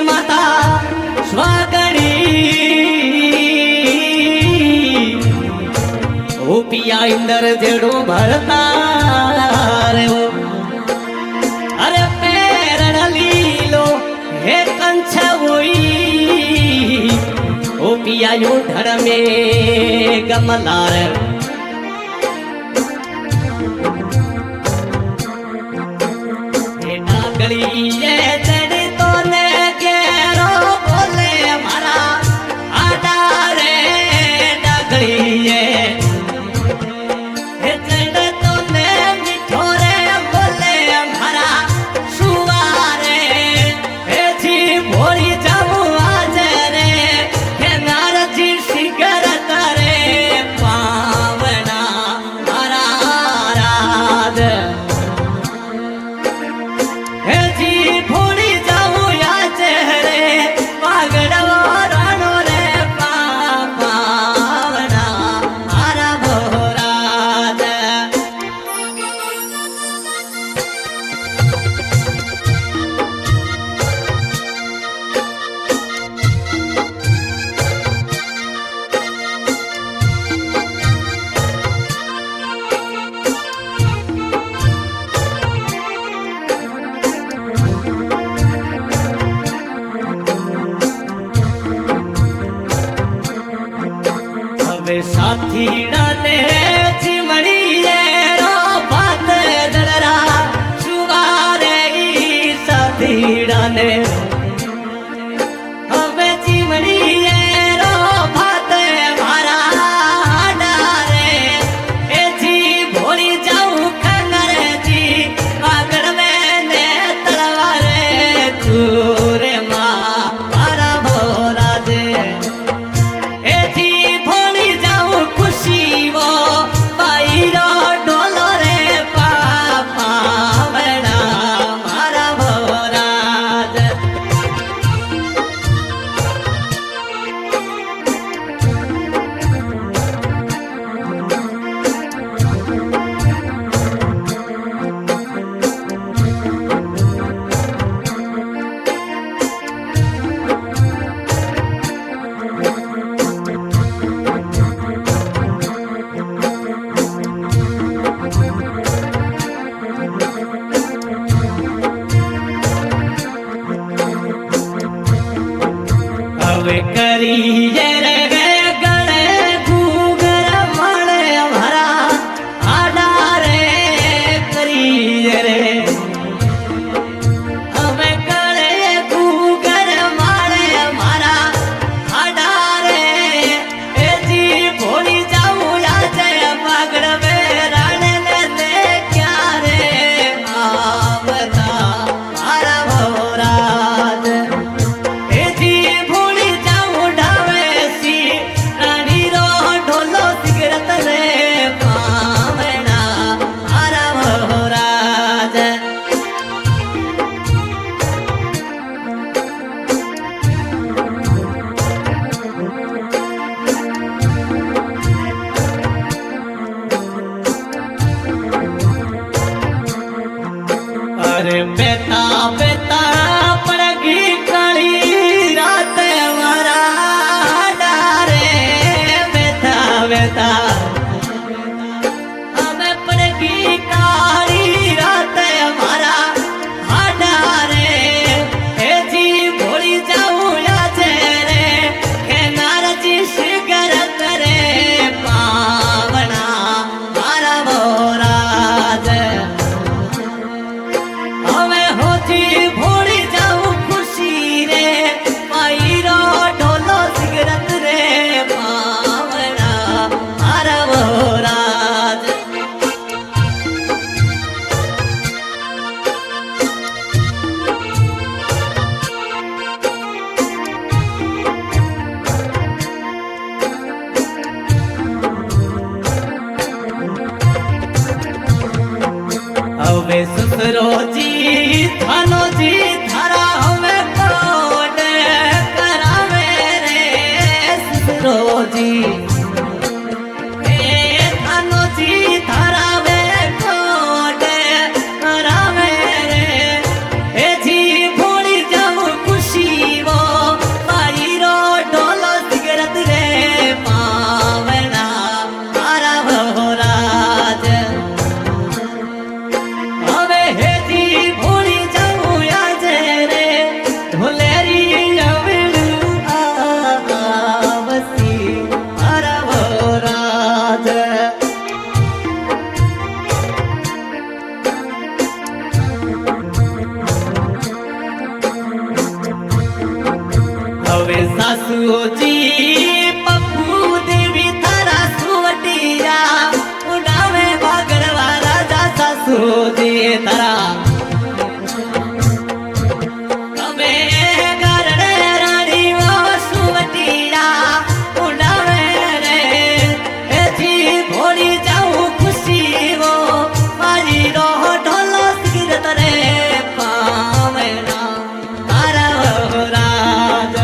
माता स्वागणी पिया इंदर जेड़ो भरता रे वो अरे पैरण लीलो हे कंछ हुई ओ पिया यू धर में गमलार नागली ये जड़ी तो ने गेरो बोले मारा आडा रे नागली ये साथीड़ा ने चिमड़ी रो बात दलरा सुवारे साथीड़ा ने हमें चिमड़ी रो बात मारा डारे ए जी भोली जाऊं खंगर जी आगड़ में ने तलवारे चूरे माँ मारा भोला दे ए जी करिए रे गले घूगर मले भरा आडा रे करिए रे हमें गले घूगर मारे मारा आडा रे ए जी भोली जाऊं जय पागड़ में राणे ने क्या रे आवता मारा भोराज ए जी ढावे सासू जी पप्पू देवी थारा सुवटिया उड़ावे बागड़वा राजा सासू जी तारा अबे गारड़े रानी वो सुवटिया उड़ावे रे ए जी भोली जाऊं खुशी वो मारी रोह ढोलो सिरत रे पावेना तारा राज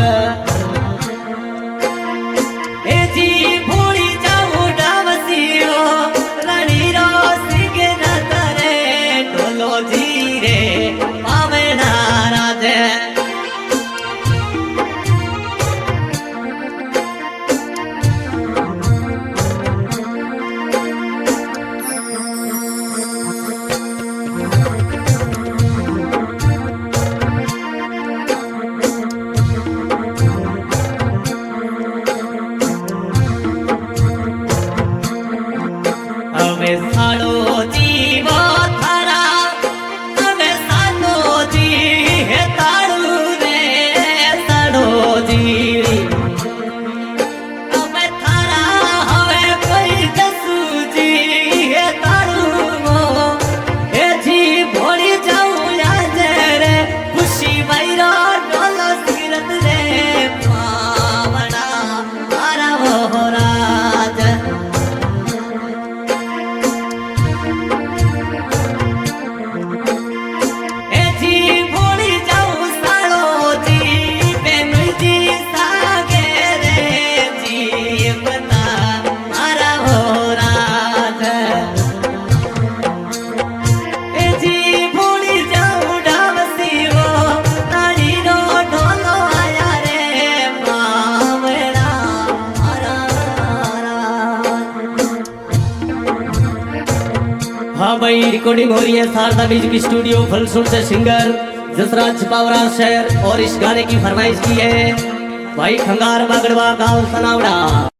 ए जी भोली जाऊं डावसियो रानी रो सिरत रे ढोलो जी रे पावेना राज હવે સાડો જીવો થારા હવે સાડો જી હે તાળું રે સાડો જી હવે થારા હવે કોઈ જસુજી હે તાળું હે જી ભોળી જાઉં આજે રે ખુશી વૈરો ડોલો સિરત રે પાવના તારા હો રાજ हाँ भाई रिकॉर्डिंग हो रही है शारदा म्यूजिक स्टूडियो फलसूर से सिंगर जसराज पावरा शहर और इस गाने की फरमाइश की है भाई खंगार बागड़वा गांव सनावड़ा।